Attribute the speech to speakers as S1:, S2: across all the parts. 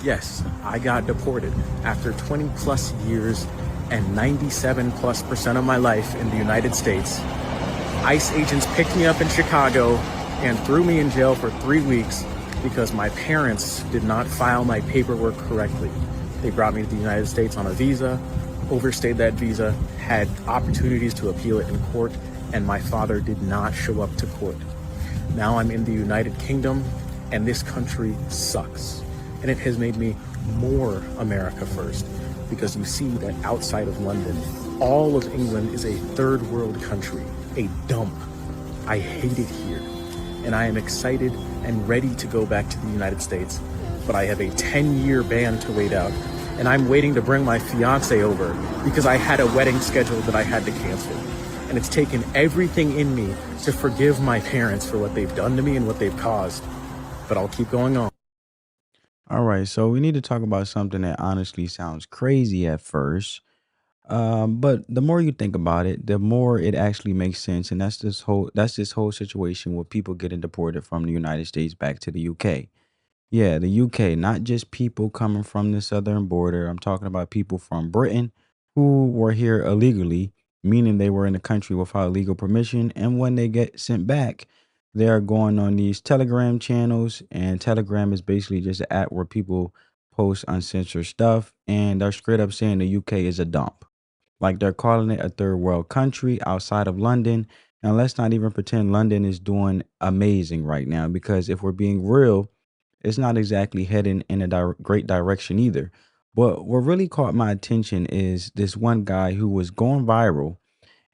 S1: Yes, I got deported after 20 plus years and 97+% of my life in the United States. ICE agents picked me up in Chicago and threw me in jail for 3 weeks because my parents did not file my paperwork correctly. They brought me to the United States on a visa, overstayed that visa, had opportunities to appeal it in court, and my father did not show up to court. Now I'm in the United Kingdom, and this country sucks. And it has made me more America first, because you see that outside of London, all of England is a third world country, a dump. I hate it here, and I am excited and ready to go back to the United States, but I have a 10-year ban to wait out, and I'm waiting to bring my fiance over because I had a wedding scheduled that I had to cancel. And it's taken everything in me to forgive my parents for what they've done to me and what they've caused, but I'll keep going on.
S2: All right, so we need to talk about something that honestly sounds crazy at first. But the more you think about it, the more it actually makes sense. And that's this whole situation where people getting deported from the United States back to the UK. Yeah, the UK, not just people coming from the southern border. I'm talking about people from Britain who were here illegally, meaning they were in the country without legal permission. And when they get sent back, they are going on these Telegram channels. And Telegram is basically just an app where people post uncensored stuff. And they're straight up saying the UK is a dump. Like they're calling it a third world country outside of London. And let's not even pretend London is doing amazing right now, because if we're being real, it's not exactly heading in a great direction either. But what really caught my attention is this one guy who was going viral.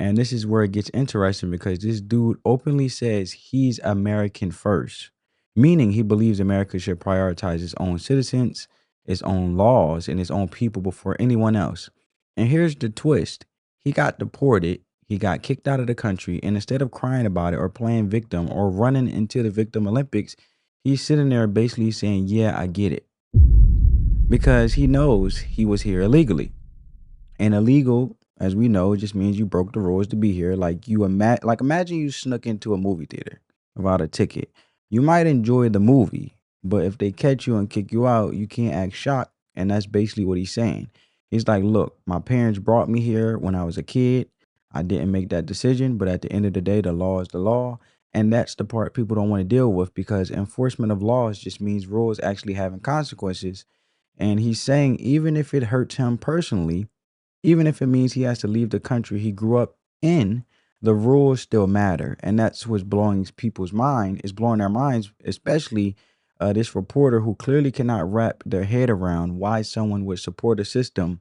S2: And this is where it gets interesting, because this dude openly says he's American first, meaning he believes America should prioritize its own citizens, its own laws, and its own people before anyone else. And here's the twist: he got deported, he got kicked out of the country, and instead of crying about it or playing victim or running into the victim Olympics, he's sitting there basically saying, yeah, I get it. Because he knows he was here illegally. And illegal, as we know, just means you broke the rules to be here. Like imagine you snuck into a movie theater without a ticket. You might enjoy the movie, but if they catch you and kick you out, you can't act shocked. And that's basically what he's saying. He's like, look, my parents brought me here when I was a kid. I didn't make that decision, but at the end of the day, the law is the law. And that's the part people don't want to deal with, because enforcement of laws just means rules actually having consequences. And he's saying even if it hurts him personally, even if it means he has to leave the country he grew up in, the rules still matter. And that's what's blowing people's mind, is blowing their minds, especially this reporter who clearly cannot wrap their head around why someone would support a system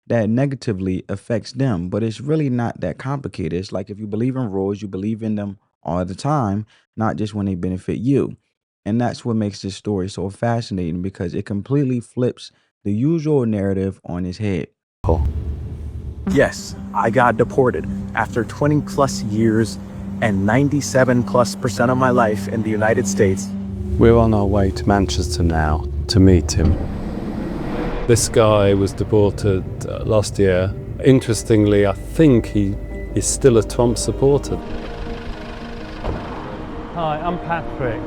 S2: that negatively affects them. But it's really not that complicated. It's like if you believe in rules, you believe in them all the time, not just when they benefit you. And that's what makes this story so fascinating, because it completely flips the usual narrative on its head.
S1: Yes, I got deported after 20 plus years and 97+% of my life in the United States.
S3: We're on our way to Manchester now to meet him. This guy was deported last year. Interestingly, I think he is still a Trump supporter. Hi, I'm Patrick.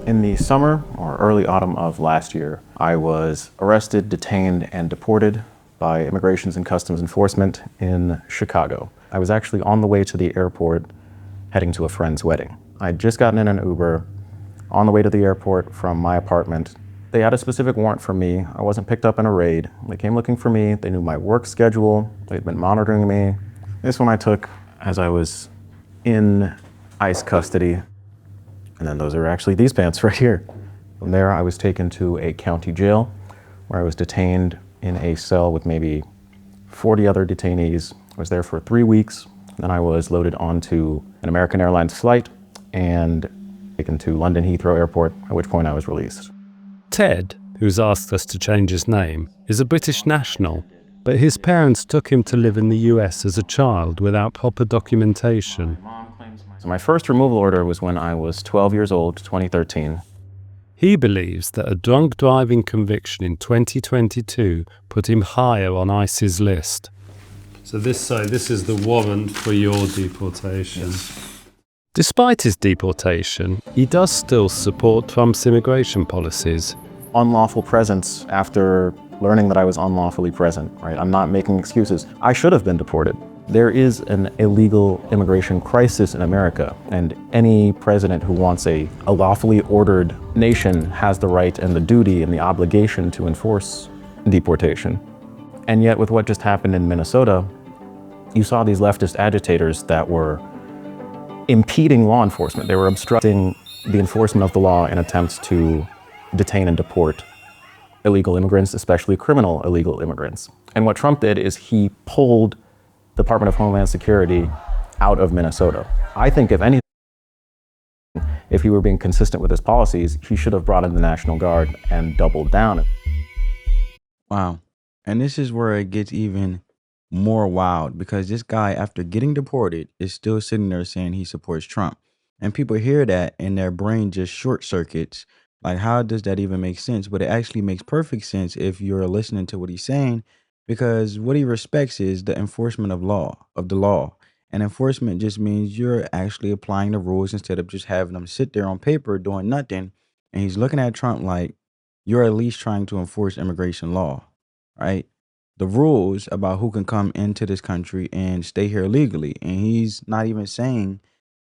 S4: In the summer or early autumn of last year, I was arrested, detained, and deported by Immigrations and Customs Enforcement in Chicago. I was actually on the way to the airport heading to a friend's wedding. I'd just gotten in an Uber on the way to the airport from my apartment. They had a specific warrant for me. I wasn't picked up in a raid. They came looking for me. They knew my work schedule. They'd been monitoring me. This one I took as I was in ICE custody. And then those are actually these pants right here. From there, I was taken to a county jail where I was detained in a cell with maybe 40 other detainees. I was there for 3 weeks. Then I was loaded onto an American Airlines flight and taken to London Heathrow Airport, at which point I was released.
S3: Ted, who's asked us to change his name, is a British national, but his parents took him to live in the US as a child without proper documentation.
S4: So my first removal order was when I was 12 years old, 2013.
S3: He believes that a drunk driving conviction in 2022 put him higher on ICE's list. So this is the warrant for your deportation. Despite his deportation, he does still support Trump's immigration policies.
S4: Unlawful presence after learning that I was unlawfully present, right? I'm not making excuses. I should have been deported. There is an illegal immigration crisis in America, and any president who wants a lawfully ordered nation has the right and the duty and the obligation to enforce deportation. And yet with what just happened in Minnesota, you saw these leftist agitators that were impeding law enforcement. They were obstructing the enforcement of the law in attempts to detain and deport illegal immigrants, especially criminal illegal immigrants. And what Trump did is he pulled the Department of Homeland Security out of Minnesota. I think if anything, if he were being consistent with his policies, he should have brought in the National Guard and doubled down.
S2: Wow. And this is where it gets even more wild, because this guy, after getting deported, is still sitting there saying he supports Trump. And people hear that and their brain just short circuits. Like, how does that even make sense? But it actually makes perfect sense if you're listening to what he's saying, because what he respects is the enforcement of the law. And enforcement just means you're actually applying the rules instead of just having them sit there on paper doing nothing. And he's looking at Trump like, you're at least trying to enforce immigration law, right? The rules about who can come into this country and stay here legally. And he's not even saying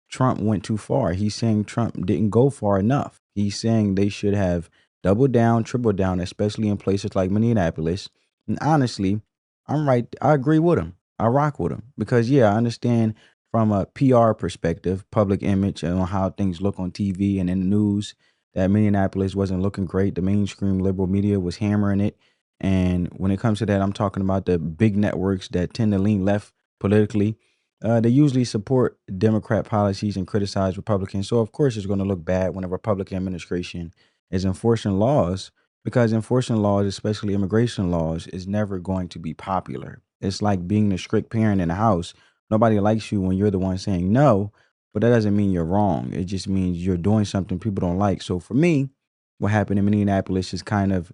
S2: Trump went too far. He's saying Trump didn't go far enough. He's saying they should have doubled down, tripled down, especially in places like Minneapolis. And honestly, I'm right. I agree with him. I rock with him because, yeah, I understand from a PR perspective, public image, and on how things look on TV and in the news, that Minneapolis wasn't looking great. The mainstream liberal media was hammering it. And when it comes to that, I'm talking about the big networks that tend to lean left politically. They usually support Democrat policies and criticize Republicans. So, of course, it's going to look bad when a Republican administration is enforcing laws, because enforcing laws, especially immigration laws, is never going to be popular. It's like being the strict parent in the house. Nobody likes you when you're the one saying no, but that doesn't mean you're wrong. It just means you're doing something people don't like. So, for me, what happened in Minneapolis is kind of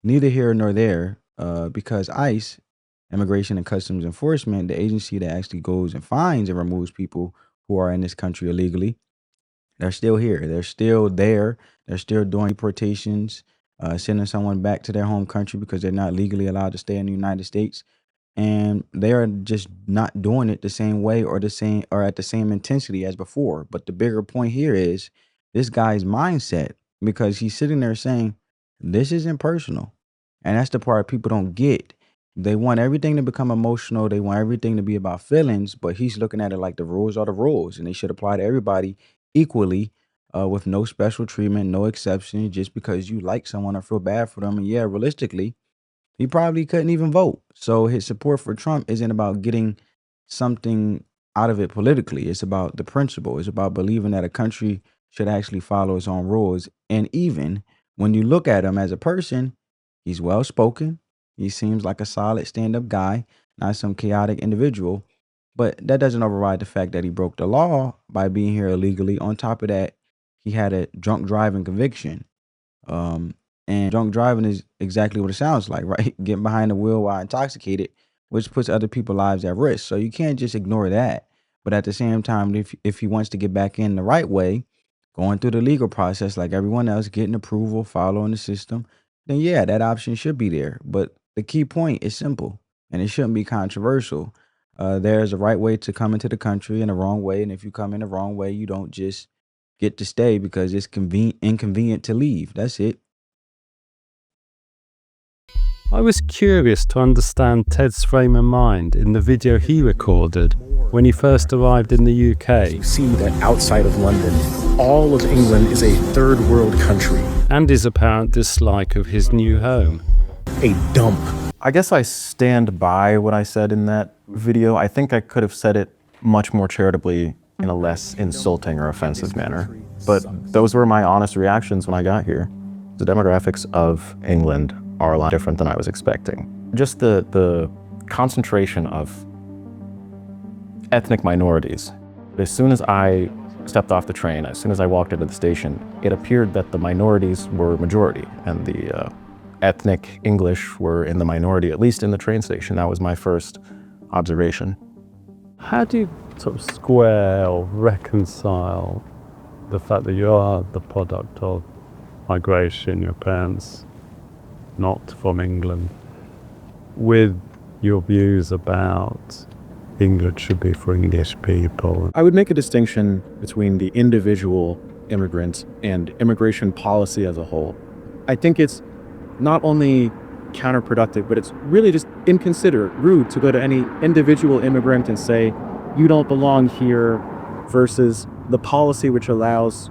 S2: neither here nor there, because ICE, Immigration and Customs Enforcement, the agency that actually goes and finds and removes people who are in this country illegally, they're still here. They're still there. They're still doing deportations, sending someone back to their home country because they're not legally allowed to stay in the United States. And they are just not doing it the same way or the same or at the same intensity as before. But the bigger point here is this guy's mindset, because he's sitting there saying, this isn't personal. And that's the part people don't get. They want everything to become emotional. They want everything to be about feelings, but he's looking at it like the rules are the rules and they should apply to everybody equally, with no special treatment, no exception, just because you like someone or feel bad for them. And yeah, realistically, he probably couldn't even vote. So his support for Trump isn't about getting something out of it politically. It's about the principle. It's about believing that a country should actually follow its own rules. And even when you look at him as a person, he's well spoken. He seems like a solid stand up guy, not some chaotic individual. But that doesn't override the fact that he broke the law by being here illegally. On top of that, he had a drunk driving conviction. Um, and drunk driving is exactly what it sounds like, right? Getting behind the wheel while intoxicated, which puts other people's lives at risk. So you can't just ignore that. But at the same time, if he wants to get back in the right way, going through the legal process like everyone else, getting approval, following the system, then yeah, that option should be there. But the key point is simple, and it shouldn't be controversial. There's a right way to come into the country and a wrong way. And if you come in the wrong way, you don't just get to stay because it's inconvenient to leave. That's it.
S3: I was curious to understand Ted's frame of mind in the video he recorded when he first arrived in the UK.
S1: You see that outside of London, all of England is a third world country.
S3: And his apparent dislike of his new home.
S1: A dump.
S4: I guess I stand by what I said in that video. I think I could have said it much more charitably in a less insulting or offensive manner. But those were my honest reactions when I got here. The demographics of England are a lot different than I was expecting. Just the concentration of ethnic minorities. As soon as I stepped off the train, as soon as I walked into the station, it appeared that the minorities were majority and the ethnic English were in the minority, at least in the train station. That was my first observation.
S3: How do you sort of square or reconcile the fact that you are the product of migration, your parents not from England, with your views about England should be for English people?
S4: I would make a distinction between the individual immigrant and immigration policy as a whole. I think it's not only counterproductive, but it's really just inconsiderate, rude to go to any individual immigrant and say, you don't belong here, versus the policy which allows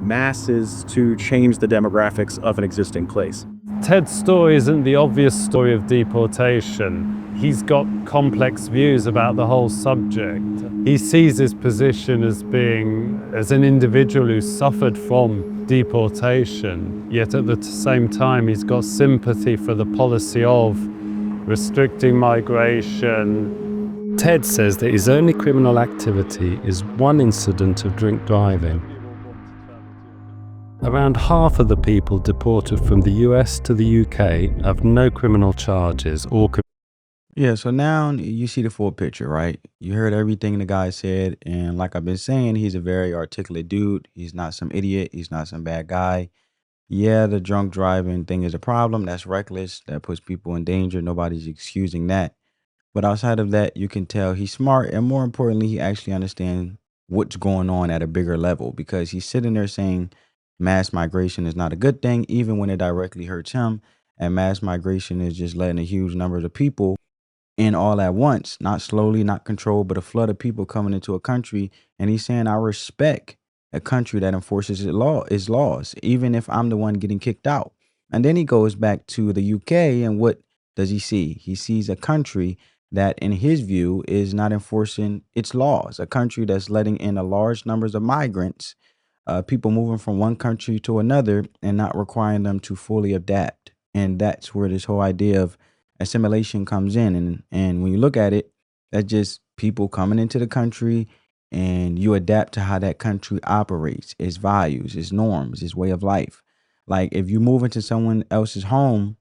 S4: masses to change the demographics of an existing place.
S3: Ted's story isn't the obvious story of deportation. He's got complex views about the whole subject. He sees his position as an individual who suffered from deportation, yet at the same time he's got sympathy for the policy of restricting migration. Ted says that his only criminal activity is one incident of drink driving. Around half of the people deported from the US to the UK have no criminal charges or
S2: Yeah, so now you see the full picture, right? You heard everything the guy said, and like I've been saying, he's a very articulate dude. He's not some idiot. He's not some bad guy. Yeah, the drunk driving thing is a problem. That's reckless. That puts people in danger. Nobody's excusing that. But outside of that, you can tell he's smart, and more importantly, he actually understands what's going on at a bigger level, because he's sitting there saying mass migration is not a good thing, even when it directly hurts him. And mass migration is just letting a huge number of people in all at once, not slowly, not controlled, but a flood of people coming into a country. And he's saying, I respect a country that enforces its laws, even if I'm the one getting kicked out. And then he goes back to the UK, and what does he see? He sees a country that, in his view, is not enforcing its laws, a country that's letting in a large numbers of migrants, people moving from one country to another and not requiring them to fully adapt. And that's where this whole idea of assimilation comes in. And when you look at it, that's just people coming into the country, and you adapt to how that country operates, its values, its norms, its way of life. Like if you move into someone else's home,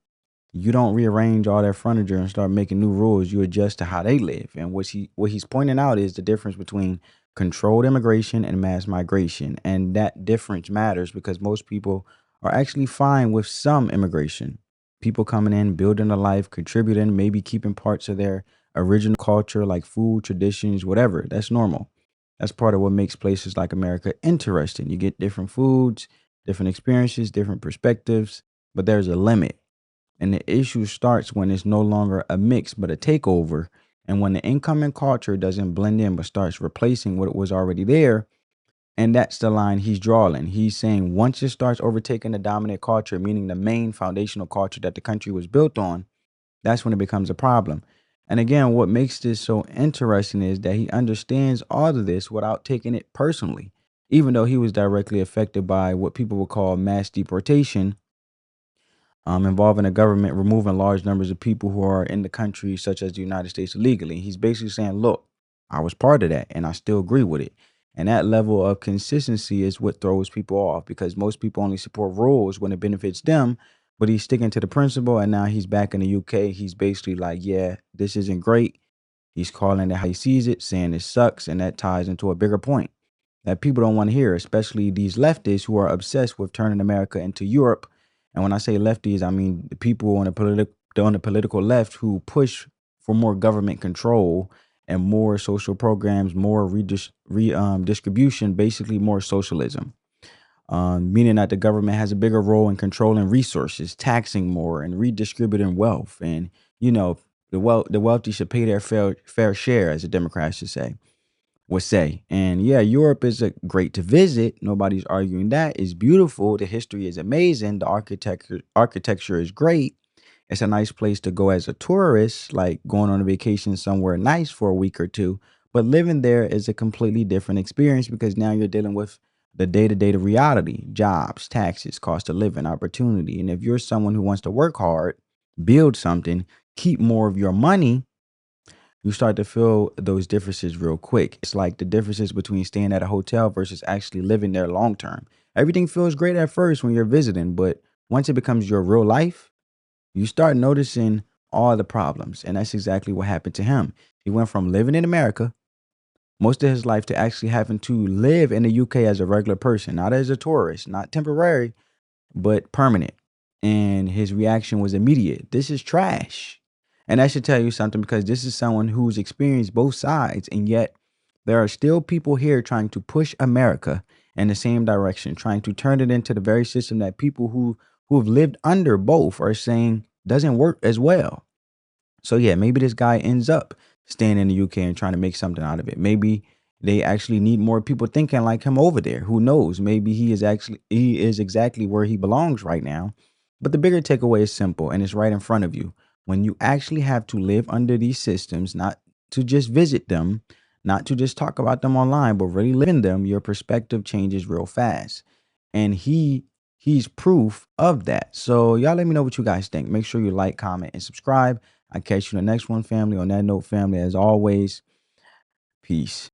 S2: you don't rearrange all their furniture and start making new rules. You adjust to how they live. And what he's pointing out is the difference between controlled immigration and mass migration. And that difference matters because most people are actually fine with some immigration. People coming in, building a life, contributing, maybe keeping parts of their original culture like food, traditions, whatever. That's normal. That's part of what makes places like America interesting. You get different foods, different experiences, different perspectives, but there's a limit. And the issue starts when it's no longer a mix, but a takeover. And when the incoming culture doesn't blend in, but starts replacing what was already there. And that's the line he's drawing. He's saying once it starts overtaking the dominant culture, meaning the main foundational culture that the country was built on, that's when it becomes a problem. And again, what makes this so interesting is that he understands all of this without taking it personally, even though he was directly affected by what people would call mass deportation, involving the government removing large numbers of people who are in the country, such as the United States, illegally. He's basically saying, look, I was part of that and I still agree with it. And that level of consistency is what throws people off, because most people only support rules when it benefits them. But he's sticking to the principle, and now he's back in the UK. He's basically like, yeah, this isn't great. He's calling it how he sees it, saying it sucks. And that ties into a bigger point that people don't want to hear, especially these leftists who are obsessed with turning America into Europe. And when I say lefties, I mean the people on the political left who push for more government control and more social programs, more distribution, basically more socialism. Meaning that the government has a bigger role in controlling resources, taxing more, and redistributing wealth. And the wealthy should pay their fair share, as the Democrats would say. And yeah, Europe is great to visit. Nobody's arguing that. It's beautiful. The history is amazing. The architecture is great. It's a nice place to go as a tourist, like going on a vacation somewhere nice for a week or two. But living there is a completely different experience, because now you're dealing with the day-to-day reality, jobs, taxes, cost of living, opportunity. And if you're someone who wants to work hard, build something, keep more of your money, you start to feel those differences real quick. It's like the differences between staying at a hotel versus actually living there long term. Everything feels great at first when you're visiting, but once it becomes your real life, you start noticing all the problems. And that's exactly what happened to him. He went from living in America, most of his life to actually having to live in the UK as a regular person, not as a tourist, not temporary, but permanent. And his reaction was immediate. This is trash. And that should tell you something, because this is someone who's experienced both sides. And yet there are still people here trying to push America in the same direction, trying to turn it into the very system that people who have lived under both are saying doesn't work as well. So yeah, maybe this guy ends up staying in the UK and trying to make something out of it. Maybe they actually need more people thinking like him over there. Who knows? Maybe he is exactly where he belongs right now. But the bigger takeaway is simple, and it's right in front of you. When you actually have to live under these systems, not to just visit them, not to just talk about them online, but really live in them, your perspective changes real fast. And he's proof of that. So y'all let me know what you guys think. Make sure you like, comment, and subscribe. I'll catch you in the next one, family. On that note, family, as always, peace.